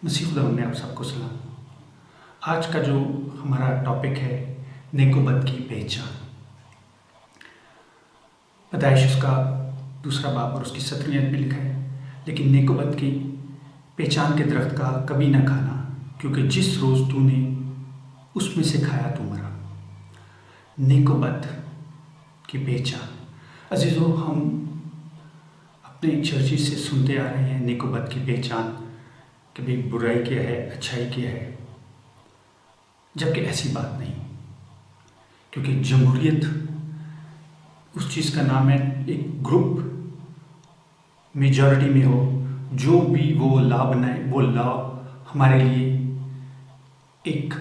مسیح خدا میں آپ سب کو سلام۔ آج کا جو ہمارا ٹاپک ہے نیک و بد کی پہچان۔ پیدائش اس کا 2 باب اور اس کی 17 آیت میں لکھا ہے، لیکن نیک و بد کی پہچان کے درخت کا کبھی نہ کھانا، کیونکہ جس روز تو نے اس میں سے کھایا تو مرا۔ نیک و بد کی پہچان۔ عزیزو، ہم اپنے چرچز سے سنتے آ رہے ہیں نیک و بد کی پہچان، کہ بھئی برائی کیا ہے، اچھائی کیا ہے، جبکہ ایسی بات نہیں، کیونکہ جمہوریت اس چیز کا نام ہے، ایک گروپ میجورٹی میں ہو، جو بھی وہ لا بنائے، وہ لا ہمارے لیے ایک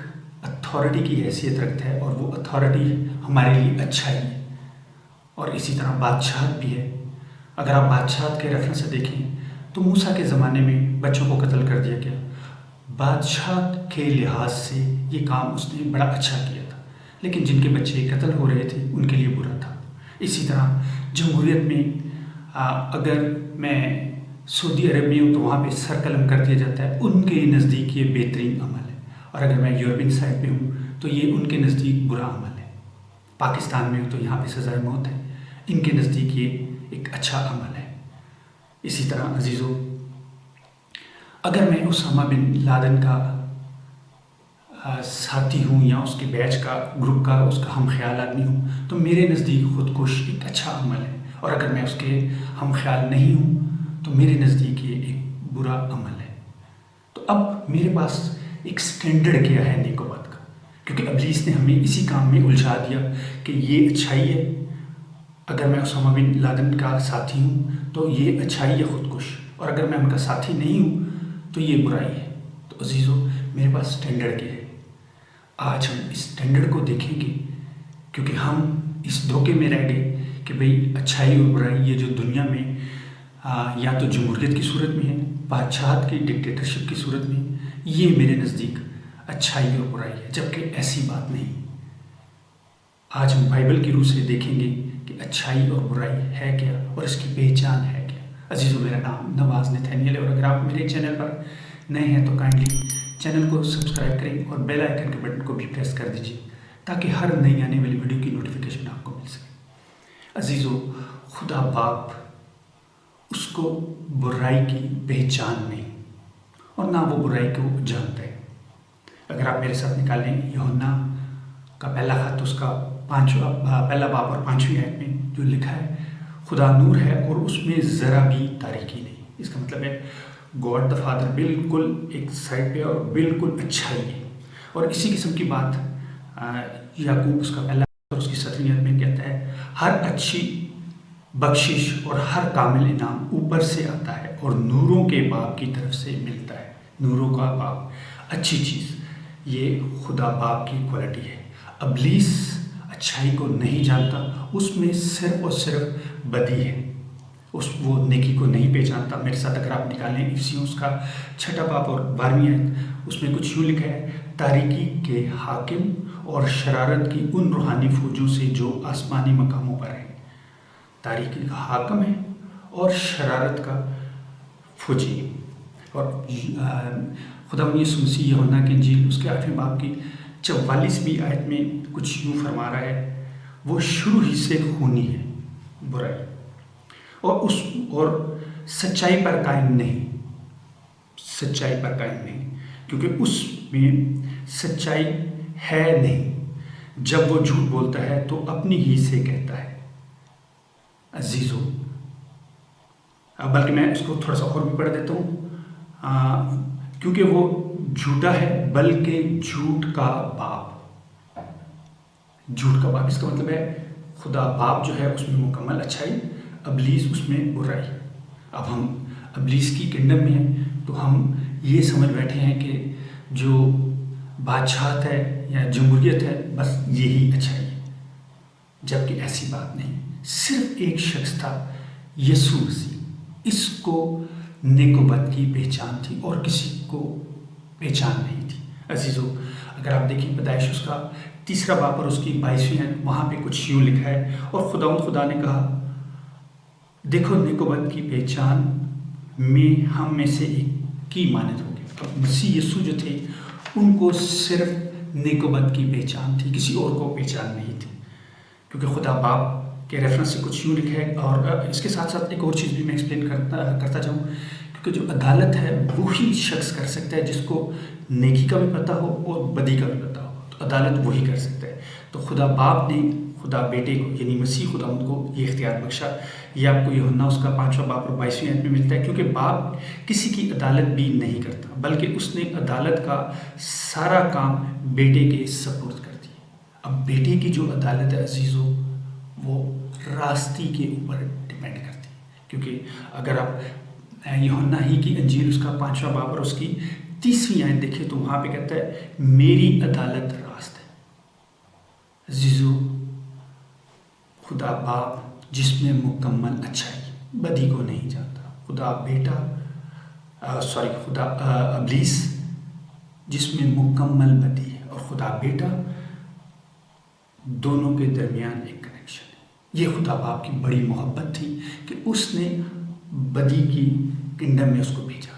اتھارٹی کی حیثیت رکھتا ہے، اور وہ اتھارٹی ہمارے لیے اچھائی ہے۔ اور اسی طرح بادشاہت بھی ہے۔ اگر آپ بادشاہت کے ریفرنس سے دیکھیں تو موسیٰ کے زمانے میں بچوں کو قتل کر دیا گیا۔ بادشاہت کے لحاظ سے یہ کام اس نے بڑا اچھا کیا تھا، لیکن جن کے بچے قتل ہو رہے تھے ان کے لیے برا تھا۔ اسی طرح جمہوریت میں اگر میں سعودی عرب میں ہوں تو وہاں پہ سر قلم کر دیا جاتا ہے، ان کے نزدیک یہ بہترین عمل ہے، اور اگر میں یورپین سائڈ پہ ہوں تو یہ ان کے نزدیک برا عمل ہے۔ پاکستان میں ہوں تو یہاں پہ سزائے موت ہے، ان کے نزدیک یہ ایک اچھا عمل ہے۔ اسی طرح عزیزو، اگر میں اسامہ بن لادن کا ساتھی ہوں یا اس کے بیچ کا، گروپ کا، اس کا ہم خیال آدمی ہوں، تو میرے نزدیک خودکش ایک اچھا عمل ہے، اور اگر میں اس کے ہم خیال نہیں ہوں تو میرے نزدیک یہ ایک برا عمل ہے۔ تو اب میرے پاس ایک سٹینڈرڈ کیا ہے نیک و بد کا، کیونکہ ابلیس نے ہمیں اسی کام میں الجھا دیا کہ یہ اچھائی ہے، اگر میں اسامہ بن لادن کا ساتھی ہوں تو یہ اچھائی ہے خودکش، اور اگر میں ان کا ساتھی نہیں ہوں تو یہ برائی ہے۔ تو عزیزو، میرے پاس سٹینڈرڈ کیا ہے؟ آج ہم اس سٹینڈرڈ کو دیکھیں گے، کیونکہ ہم اس دھوکے میں رہ گئے کہ بھئی اچھائی اور برائی یہ جو دنیا میں یا تو جمہوریت کی صورت میں ہے، بادشاہت کی ڈکٹیٹرشپ کی صورت میں، یہ میرے نزدیک اچھائی اور برائی ہے، جبکہ ایسی بات نہیں۔ آج ہم بائبل کی روح سے دیکھیں گے کہ اچھائی اور برائی ہے کیا، اور اس کی پہچان ہے کیا۔ عزیزو، میرا نام نواز نتھینیل ہے، اور اگر آپ میرے چینل پر نئے ہیں تو کائنڈلی چینل کو سبسکرائب کریں اور بیل آئیکن کے بٹن کو بھی پریس کر دیجیے، تاکہ ہر نئی آنے والی ویڈیو کی نوٹیفیکیشن آپ کو مل سکے۔ عزیزو، خدا باپ اس کو برائی کی پہچان نہیں، اور نہ وہ برائی کو جانتا ہے۔ اگر آپ میرے ساتھ نکالیں یوحنا کا پہلا خط، اس کا پہلا باب اور 5ویں آیت میں جو لکھا ہے، خدا نور ہے اور اس میں ذرا بھی تاریکی نہیں۔ اس کا مطلب ہے گاڈ دا فادر بالکل ایک سائڈ پہ اور بالکل اچھائی ہے۔ اور اسی قسم کی بات یعقوب اس کا پہلا اور اس کی 7ویں آیت میں کہتا ہے، ہر اچھی بخشش اور ہر کامل انعام اوپر سے آتا ہے اور نوروں کے باپ کی طرف سے ملتا ہے۔ نوروں کا باپ، اچھی چیز، یہ خدا باپ کی کوالٹی ہے۔ ابلیس اچھائی کو نہیں جانتا، اس میں صرف اور صرف بدی ہے، وہ نیکی کو نہیں پہچانتا۔ میرے ساتھ اگر آپ نکالیں افسیوں اس کا 6 باب اور 12ویں آیت، اس میں کچھ یوں لکھا ہے، تاریکی کے حاکم اور شرارت کی ان روحانی فوجوں سے جو آسمانی مقاموں پر ہیں۔ تاریکی کا حاکم ہے اور شرارت کا فوجی۔ اور خدا یسوع مسیح یوحنا کی انجیل اس کے 8ویں باب کی 44ویں آیت میں کچھ یوں فرما رہا ہے، وہ شروع ہی سے خونی ہے، برائی، اور سچائی پر قائم نہیں، سچائی پر قائم نہیں، کیونکہ اس میں سچائی ہے نہیں۔ جب وہ جھوٹ بولتا ہے تو اپنی ہی سے کہتا ہے۔ عزیزو، بلکہ میں اس کو تھوڑا سا اور بھی پڑھ دیتا ہوں، کیونکہ وہ جھوٹا ہے بلکہ جھوٹ کا باپ۔ جھوٹ کا باپ، اس کا مطلب ہے خدا باپ جو ہے اس میں مکمل اچھائی، ابلیس اس میں برائی۔ اب ہم ابلیس کی کنڈم میں ہیں تو ہم یہ سمجھ بیٹھے ہیں کہ جو بادشاہت ہے یا جمہوریت ہے بس یہی اچھائی ہے، جبکہ ایسی بات نہیں۔ صرف ایک شخص تھا، یسوع مسیح، اس کو نیک و بد کی پہچان تھی اور کسی کو پہچان نہیں تھی۔ عزیزو، اگر آپ دیکھیں پیدائش اس کا 3 باب اور اس کی 22ویں آیت، وہاں پہ کچھ یوں لکھا ہے، اور خدا نے کہا، دیکھو نیک و بد کی پہچان میں ہم میں سے ایک کی مانند ہوگی۔ اب مسیح یسوع جو تھے ان کو صرف نیک و بد کی پہچان تھی، کسی اور کو پہچان نہیں تھی، کیونکہ خدا باپ کے ریفرنس سے کچھ یوں لکھا ہے۔ اور اس کے ساتھ ساتھ ایک اور چیز بھی میں ایکسپلین کرتا جاؤں، کیونکہ جو عدالت ہے وہی شخص کر سکتا ہے جس کو نیکی کا بھی پتہ ہو اور بدی کا بھی پتہ ہو، تو عدالت وہی کر سکتا ہے۔ تو خدا باپ نے خدا بیٹے کو یعنی مسیح خدا ان کو یہ اختیار بخشا۔ یہ آپ کو یوحنا اس کا 5واں باب اور 22ویں آیت میں ملتا ہے، کیونکہ باپ کسی کی عدالت بھی نہیں کرتا بلکہ اس نے عدالت کا سارا کام بیٹے کے سپرد کر دیا۔ اب بیٹے کی جو عدالت ہے عزیزو، وہ راستی کے اوپر ڈیپینڈ کرتی ہے، کیونکہ اگر آپ یوحنا ہی کی انجیل اس کا 5واں باب اور اس کی 30ویں آیت دیکھیں تو وہاں پہ کہتا ہے میری عدالت راست ہے۔ عزیزو، خدا باپ جس میں مکمل اچھائی، بدی کو نہیں جانتا، خدا ابلیس جس میں مکمل بدی ہے، اور خدا بیٹا دونوں کے درمیان ایک کنیکشن ہے۔ یہ خدا باپ کی بڑی محبت تھی کہ اس نے بدی کی کنگڈم میں اس کو بھیجا،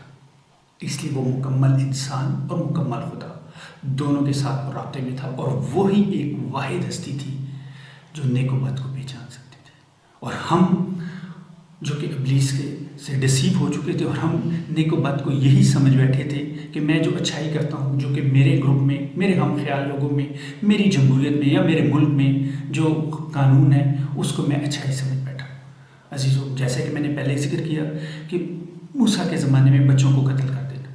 اس لیے وہ مکمل انسان اور مکمل خدا دونوں کے ساتھ رابطے میں تھا، اور وہی ایک واحد ہستی تھی جو نیک و بد کو پہچان سکتے تھے۔ اور ہم جو کہ ابلیس سے ڈسیو ہو چکے تھے، اور ہم نیک و بد کو یہی سمجھ بیٹھے تھے کہ میں جو اچھائی کرتا ہوں، جو کہ میرے گروپ میں، میرے ہم خیال لوگوں میں، میری جمہوریت میں یا میرے ملک میں جو قانون ہے اس کو میں اچھائی سمجھ بیٹھا ہوں۔ عزیزو، جیسے کہ میں نے پہلے ذکر کیا کہ موسیٰ کے زمانے میں بچوں کو قتل کر دینا،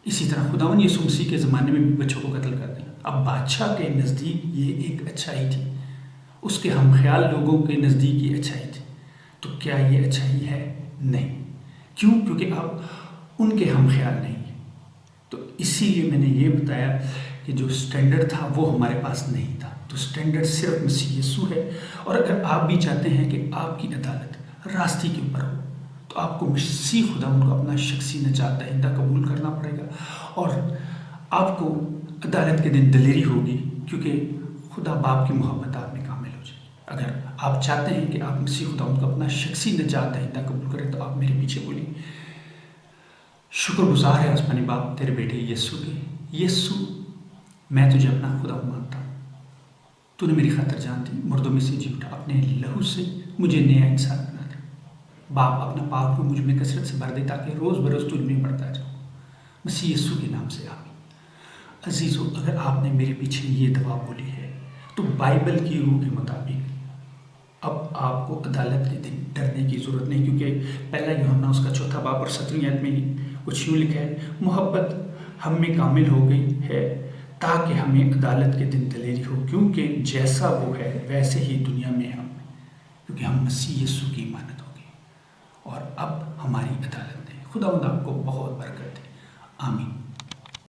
اسی طرح خداوند یسوع مسیح کے زمانے میں بھی بچوں کو قتل کر دینا۔ اب بادشاہ کے نزدیک یہ ایک اچھائی تھی، اس کے ہم خیال لوگوں کے نزدیک یہ اچھائی تھی، تو کیا یہ اچھائی ہے؟ نہیں۔ کیوں؟ کیونکہ آپ ان کے ہم خیال نہیں ہیں۔ تو اسی لیے میں نے یہ بتایا کہ جو سٹینڈرڈ تھا وہ ہمارے پاس نہیں تھا، تو سٹینڈرڈ صرف مسیح یسوع ہے۔ اور اگر آپ بھی چاہتے ہیں کہ آپ کی عدالت راستی کے اوپر ہو، تو آپ کو مسیح خدا کو اپنا شخصی نجات دہندہ قبول کرنا پڑے گا، اور آپ کو عدالت کے دن دلیری ہوگی، کیونکہ خدا باپ کی محبت آپ میں کامل ہو جائے گی۔ اگر آپ چاہتے ہیں کہ آپ مسیح خدا کو اپنا شخصی نجات دہندہ قبول کریں، تو آپ میرے پیچھے بولیں، شکر گزار ہے آسمانی باپ تیرے بیٹے یسوع کے۔ یسوع، میں تجھے اپنا خدا مانتا ہوں، تو نے میری خاطر جان دی، مردوں میں سے جی اٹھا، اپنے لہو سے مجھے نیا انسان بنا دے۔ باپ اپنا پاک کو مجھ میں کثرت سے بھر دے، تاکہ روز بروز تجھ میں بڑھتا جاؤں، مسیح یسوع کے نام سے آمین۔ عزیزو، اگر آپ نے میرے پیچھے یہ دعا بولی ہے تو بائبل کی روح کے مطابق اب آپ کو عدالت کے دن ڈرنے کی ضرورت نہیں، کیونکہ پہلا یوحنا اس کا 4واں باب اور 7ویں آیت میں کچھ یوں لکھا ہے، محبت ہم میں کامل ہو گئی ہے تاکہ ہمیں عدالت کے دن دلیری ہو، کیونکہ جیسا وہ ہے ویسے ہی دنیا میں ہم، کیونکہ ہم مسیح یسوع کی امانت ہو گئی، اور اب ہماری عدالت ہے۔ خداوند آپ کو بہت برکت دے۔